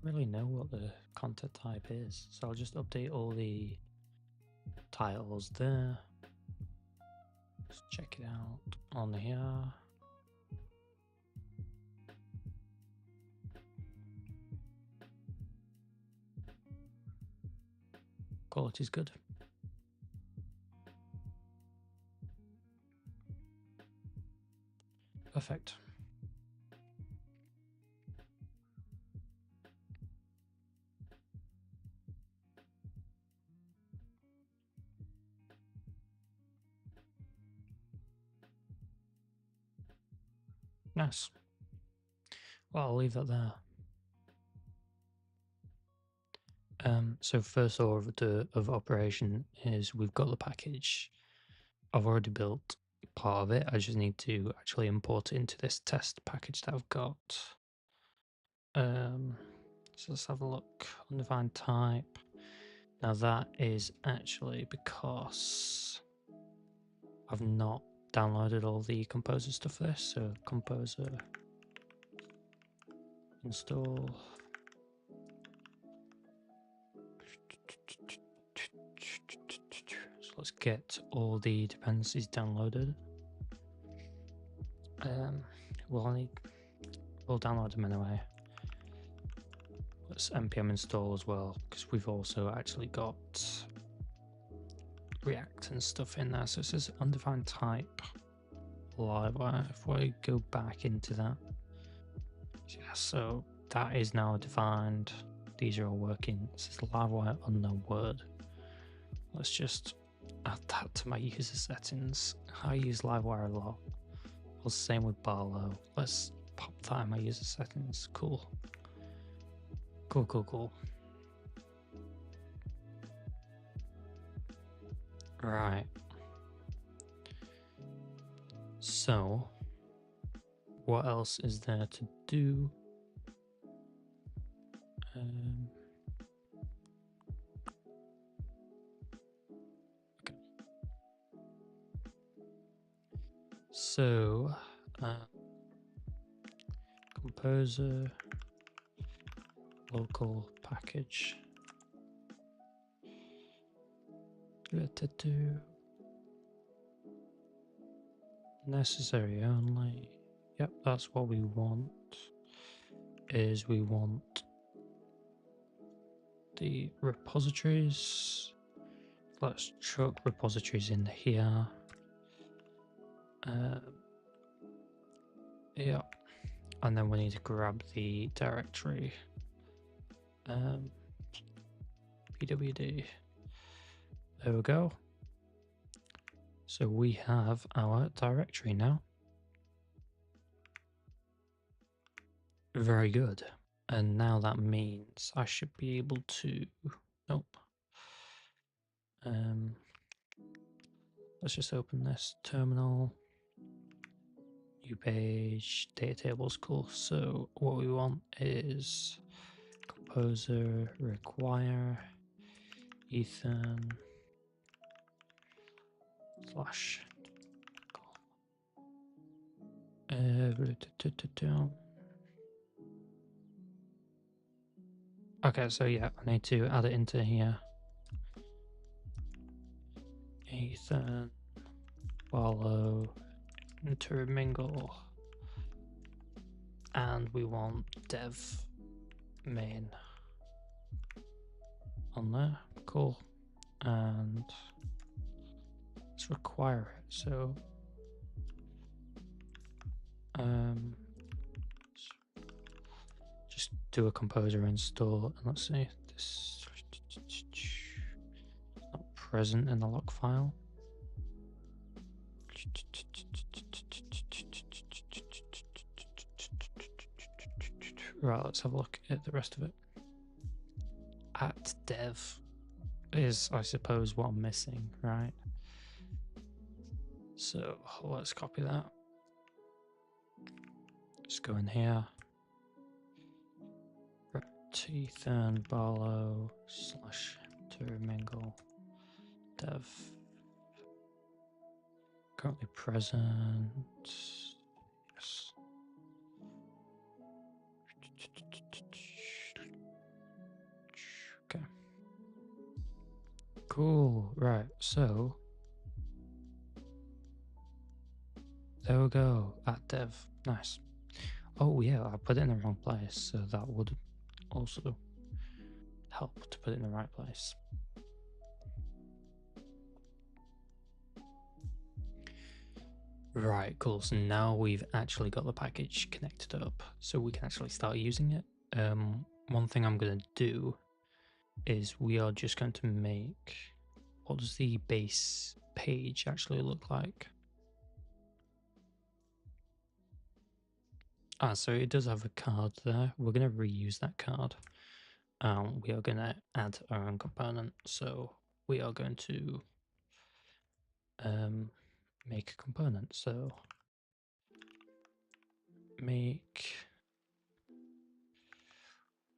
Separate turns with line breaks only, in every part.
really know what the content type is, so I'll just update all the titles there. Let's check it out on here. Quality is good. Perfect. Nice. Well, I'll leave that there. So first order of operation is we've got the package. I've already built part of it. I just need to actually import it into this test package that I've got. So let's have a look. Undefined type. Now that is actually because I've not downloaded all the Composer stuff for this. So Composer install. So let's get all the dependencies downloaded. We'll download them anyway. Let's npm install as well, because we've also actually got React and stuff in there. So it says undefined type Livewire. If we go back into that, yeah, so that is now defined. These are all working. It says Livewire unknown word. Let's just add that to my user settings. I use Livewire a lot. Well, same with Barlow. Let's pop that in my user settings. Cool. Cool. Right. So, what else is there to do? Okay. So, Composer local package. Necessary only. Yep, that's what we want. Is we want the repositories. Let's chuck repositories in here. Yeah, and then we need to grab the directory. pwd. There we go. So we have our directory now. Very good. And now that means I should be able to, nope. Let's just open this terminal. New page, data tables, cool. So what we want is Composer require Ethan slash okay, so yeah, I need to add it into here. Ethan follow into mingle, and we want dev main on there. Cool. And let's require it. So just do a composer install, and let's see, this not present in the log file. Right, let's have a look at the rest of it. At dev is, I suppose, what I'm missing, right? So let's copy that. Just go in here. Ethan Barlow / to mingle dev. Currently present. Yes. Cool. Right. So there we go. At dev. Nice. Oh yeah, I put it in the wrong place, so that would also help to put it in the right place. Right, cool. So now we've actually got the package connected up, so we can actually start using it. One thing I'm going to do is we are just going to make, what does the base page actually look like? So it does have a card there. We're going to reuse that card. We are going to add our own component. So we are going to make a component. So make,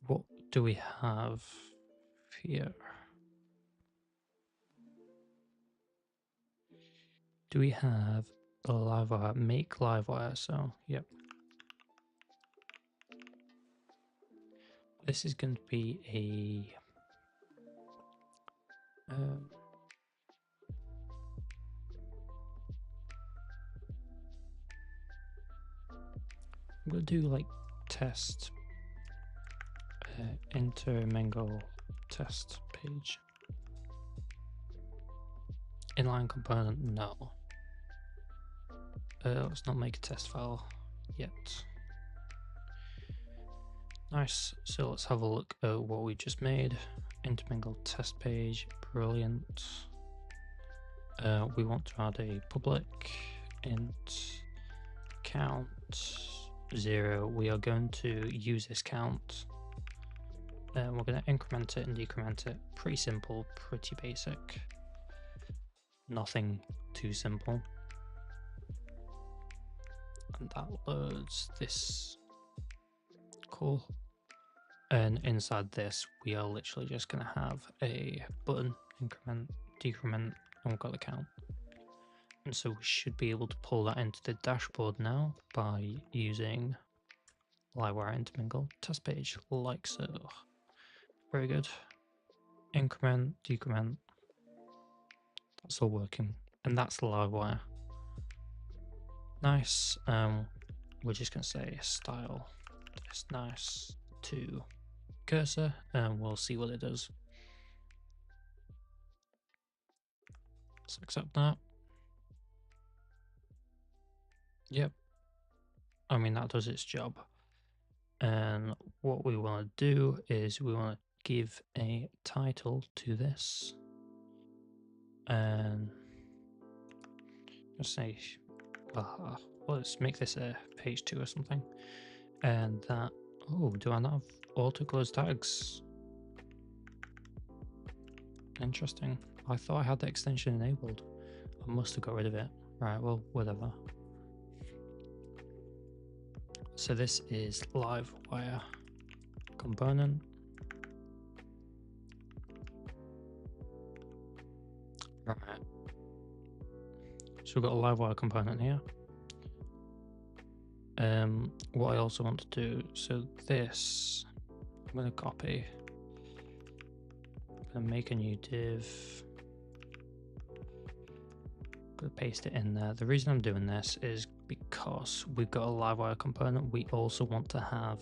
what do we have here? Do we have a Livewire? Make Livewire. So yep. This is going to be a I'm going to do like test enter Mingle test page. Inline component, no. Let's not make a test file yet. Nice. So let's have a look at what we just made. Intermingle test page, brilliant. We want to add a public int count 0. We are going to use this count. We're going to increment it and decrement it. Pretty simple, pretty basic. Nothing too simple. And that loads this. Cool. And inside this, we are literally just going to have a button, increment, decrement, and we've got the count. And so we should be able to pull that into the dashboard now by using Livewire intermingle test page, like so. Very good. Increment, decrement. That's all working. And that's Livewire. Nice. We're just going to say style this nice to cursor, and we'll see what it does. Let's accept that. Yep. I mean, that does its job. And what we want to do is we want to give a title to this. And let's say, well, let's make this a page 2 or something. And that, oh, do I not have auto close tags? Interesting. I thought I had the extension enabled. I must have got rid of it. Right, well, whatever. So this is Livewire component. Right. So we've got a Livewire component here. What I also want to do, so this, I'm going to copy. I'm going to make a new div. I'm going to paste it in there. The reason I'm doing this is because we've got a Livewire component. We also want to have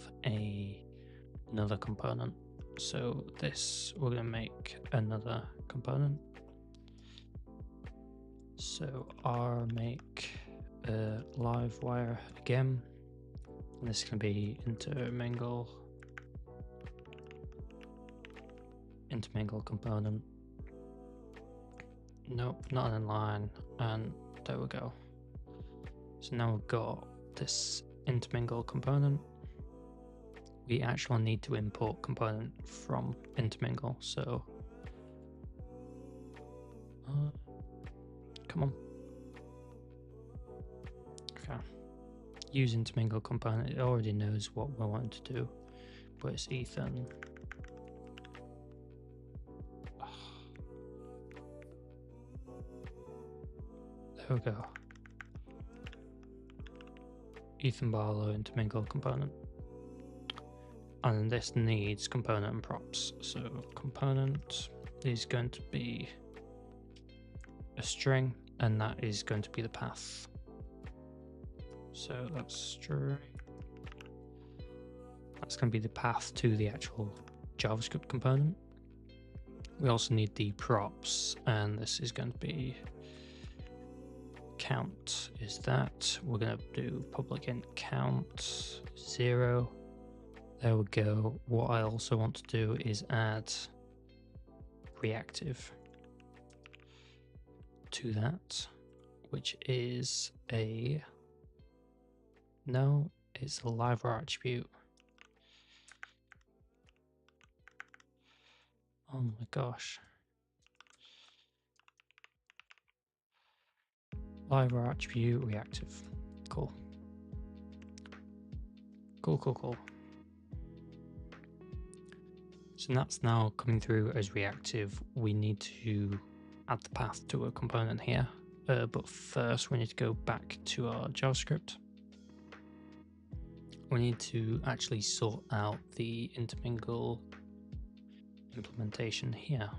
another component. So this, we're going to make another component. So R make Livewire again. And this can be intermingle component. Nope, not an inline. And there we go. So now we've got this intermingle component. We actually need to import component from intermingle. So come on. Okay. Use intermingle component. It already knows what we want to do, but it's Ethan. There we go. Ethan Barlow intermingle component. And this needs component and props. So component is going to be a string, and that is going to be the path. So that's string. That's going to be the path to the actual JavaScript component. We also need the props, and this is going to be count. Is that we're going to do public int count 0. There we go. What I also want to do is add reactive to that, which is a it's a Livewire attribute. Oh my gosh. Livewire attribute reactive. Cool. Cool. So that's now coming through as reactive. We need to add the path to a component here. But first we need to go back to our JavaScript. We need to actually sort out the intermingle implementation here.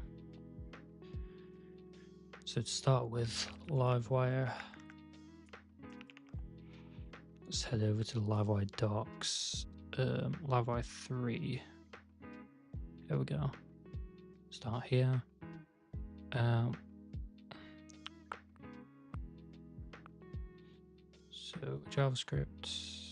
So to start with Livewire, let's head over to the Livewire docs, Livewire 3. Here we go. Start here. So JavaScript.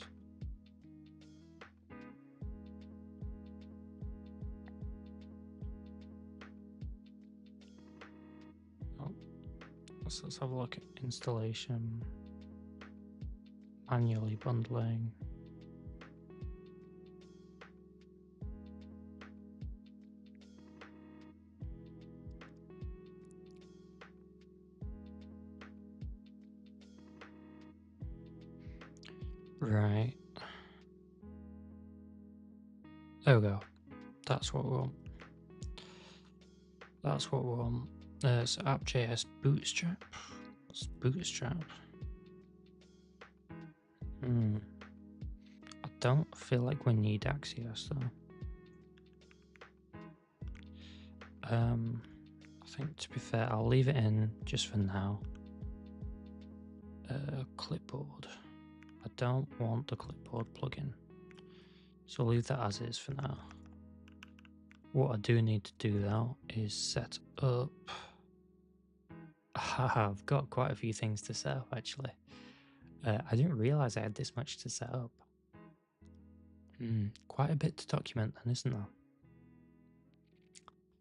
Let's have a look at installation, manually bundling. Right. There we go. That's what we want. That's what we want. So app.js bootstrap. What's bootstrap? I don't feel like we need Axios though. I think to be fair, I'll leave it in just for now. Clipboard. I don't want the clipboard plugin, so I'll leave that as is for now. What I do need to do though is set up. I've got quite a few things to set up actually. I didn't realize I had this much to set up. Quite a bit to document then, isn't there?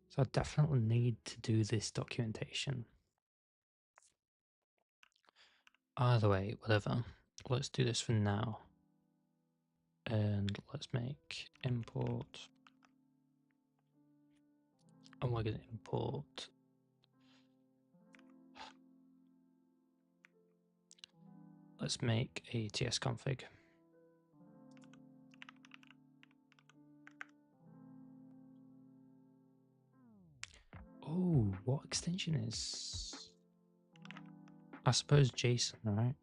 So I definitely need to do this documentation. Either way, whatever. Let's do this for now. And let's make import. And we're going to import let's make a tsconfig. Oh, what extension is? I suppose JSON, right?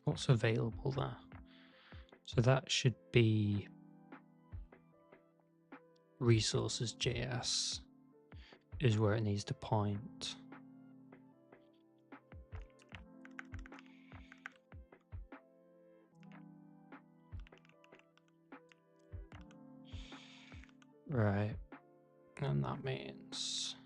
What's available there? So that should be resources.js is where it needs to point. Right, and that means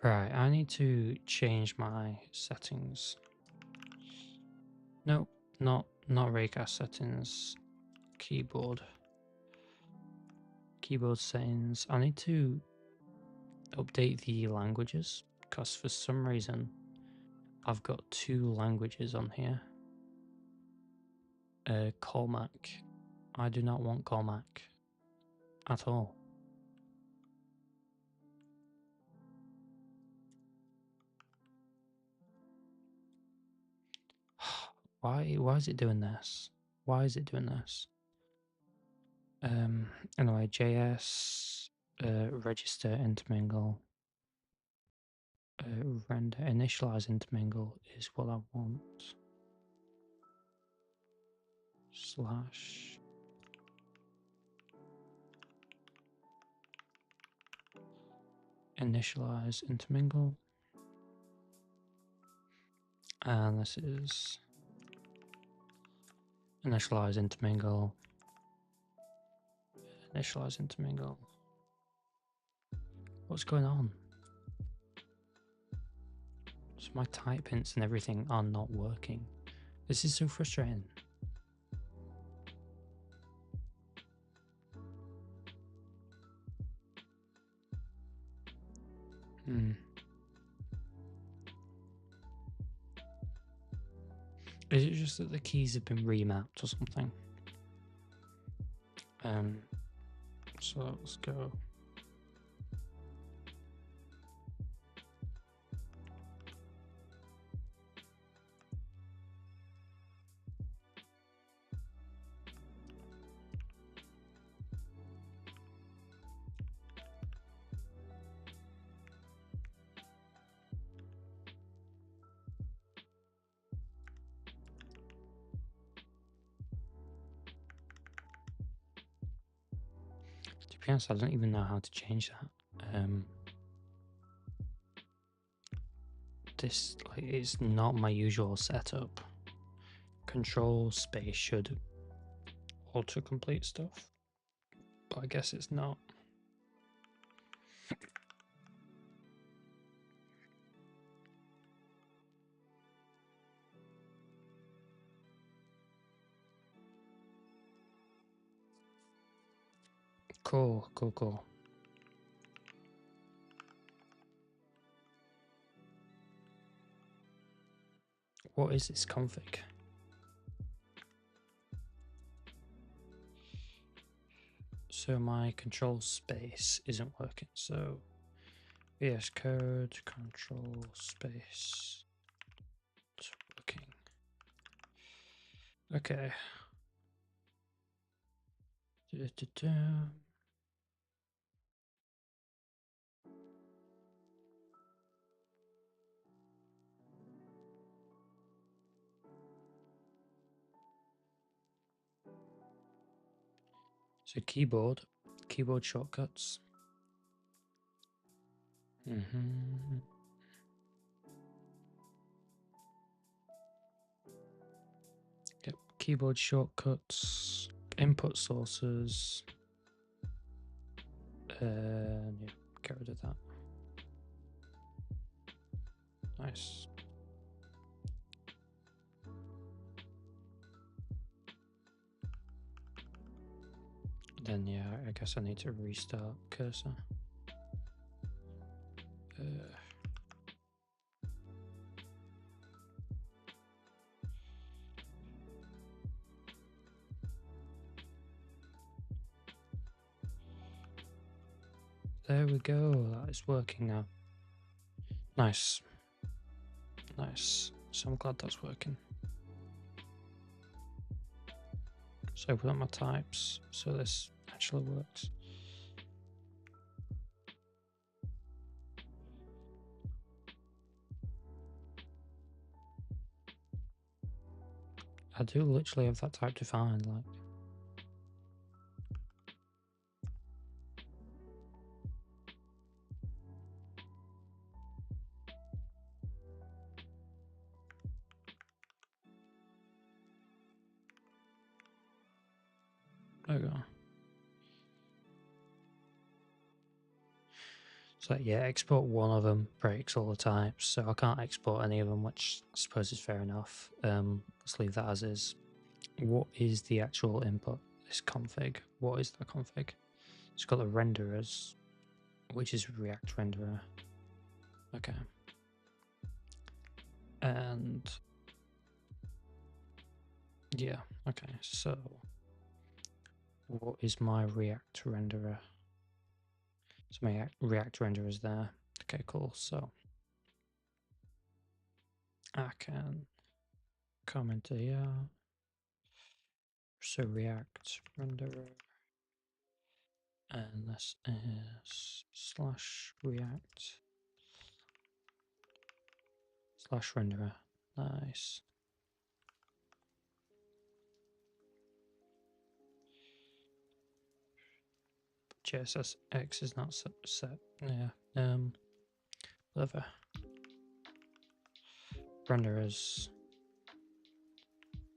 right, I need to change my settings. Nope, not raycast settings, keyboard. keyboard settings. I need to update the languages because for some reason I've got 2 languages on here. Cormac. I do not want Cormac at all. Why is it doing this? Why is it doing this? Anyway, JS, register intermingle, render initialize intermingle is what I want. Slash initialize intermingle, and this is initialize intermingle, initialize intermingle. What's going on? So my type hints and everything are not working. This is so frustrating. Is it just that the keys have been remapped or something? So let's go. To be honest, I don't even know how to change that. This is not my usual setup. Control space should autocomplete stuff, but I guess it's not. Cool. What is this config? So my control space isn't working. So VS Code control space. It's working. Okay. So keyboard shortcuts. Yep, keyboard shortcuts, input sources. Yeah, get rid of that. Nice. Then yeah, I guess I need to restart cursor. There we go, that is working now. Nice. So I'm glad that's working. So open up my types so this actually works. I do literally have that type defined, like. There we go. So yeah, export one of them breaks all the types, so I can't export any of them, which I suppose is fair enough. Let's leave that as is. What is the actual input? This config. What is the config? It's got the renderers, which is React renderer. Okay. And yeah, okay, so what is my React renderer? So my React renderer is there. Okay, cool. So I can come into here. So React renderer, and this is /React /renderer. Nice. JSX is not set. Yeah. Whatever. Renderers.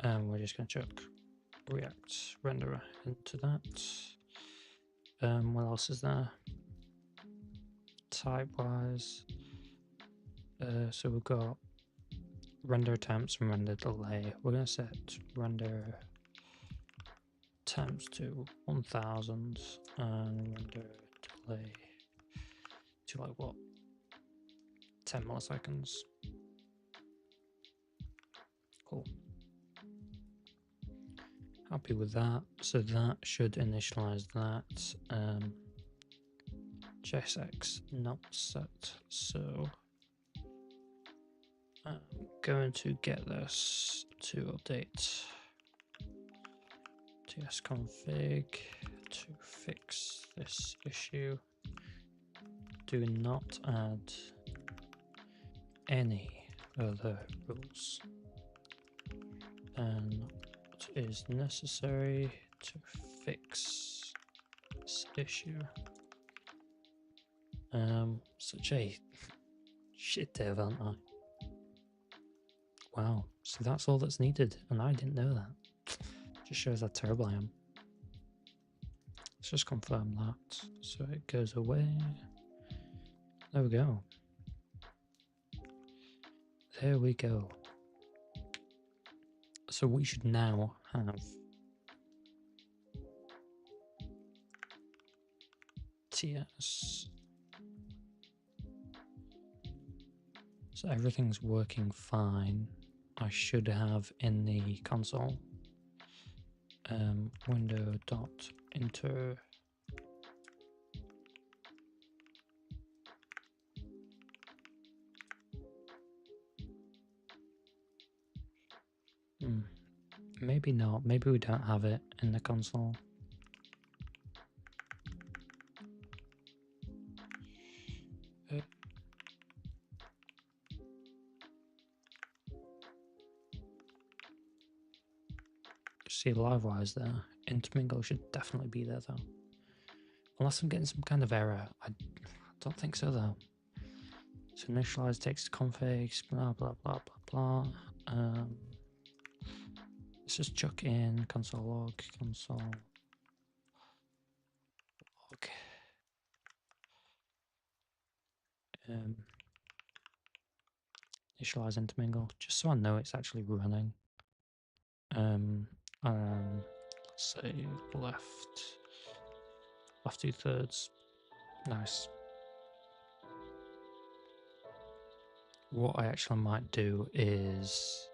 We're just gonna chuck React renderer into that. What else is there? Type wise. So we've got render attempts and render delay. We're gonna set render attempts to 1000 and render delay to like what, 10 milliseconds. Cool. Happy with that. So that should initialize that. JSX not set. So I'm going to get this to update tsconfig to fix this issue. Do not add any other rules, and what is necessary to fix this issue. Such a shit dev, aren't I? Wow, so that's all that's needed, and I didn't know that. Just shows how terrible I am. Let's just confirm that. So it goes away. There we go. There we go. So we should now have TS. So everything's working fine. I should have in the console window.inter maybe not. Maybe we don't have it in the console. See, Livewire's there. Intermingle should definitely be there though. Unless I'm getting some kind of error. I don't think so though. So initialize text configs, blah blah blah blah blah. Let's just chuck in console log. Initialize intermingle, just so I know it's actually running. Let's say left 2/3. Nice. What I actually might do is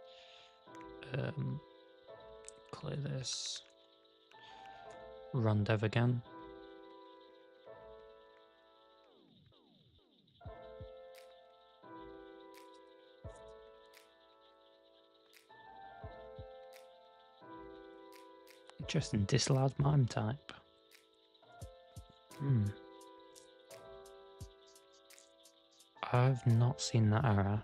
clear this, run dev again. Interesting, disallowed MIME type. I've not seen that error.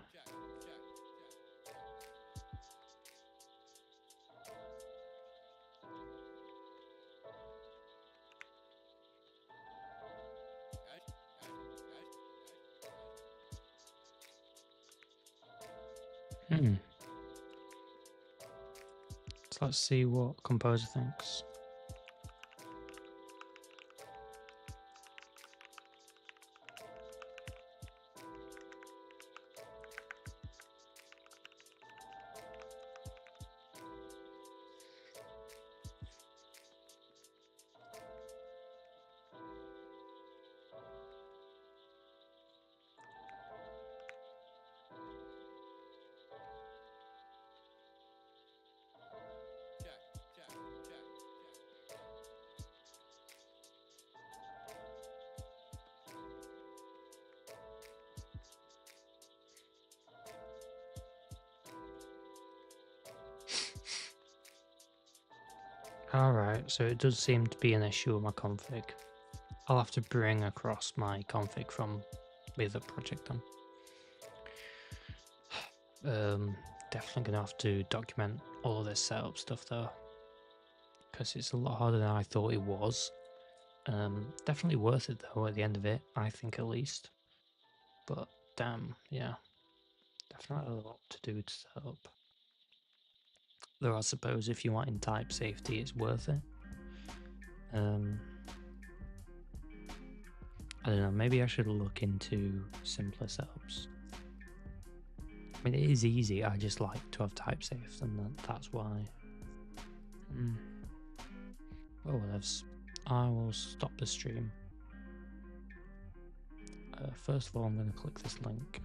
So let's see what Composer thinks. Alright, so it does seem to be an issue with my config. I'll have to bring across my config from the other project then. Definitely gonna have to document all of this setup stuff though, because it's a lot harder than I thought it was. Definitely worth it though at the end of it, I think at least. But damn, yeah, definitely a lot to do to set up. Though I suppose if you want in type safety, it's worth it. I don't know, maybe I should look into simpler setups. I mean, it is easy, I just like to have type safe, and that's why. Well, whatevs. I will stop the stream. First of all, I'm going to click this link.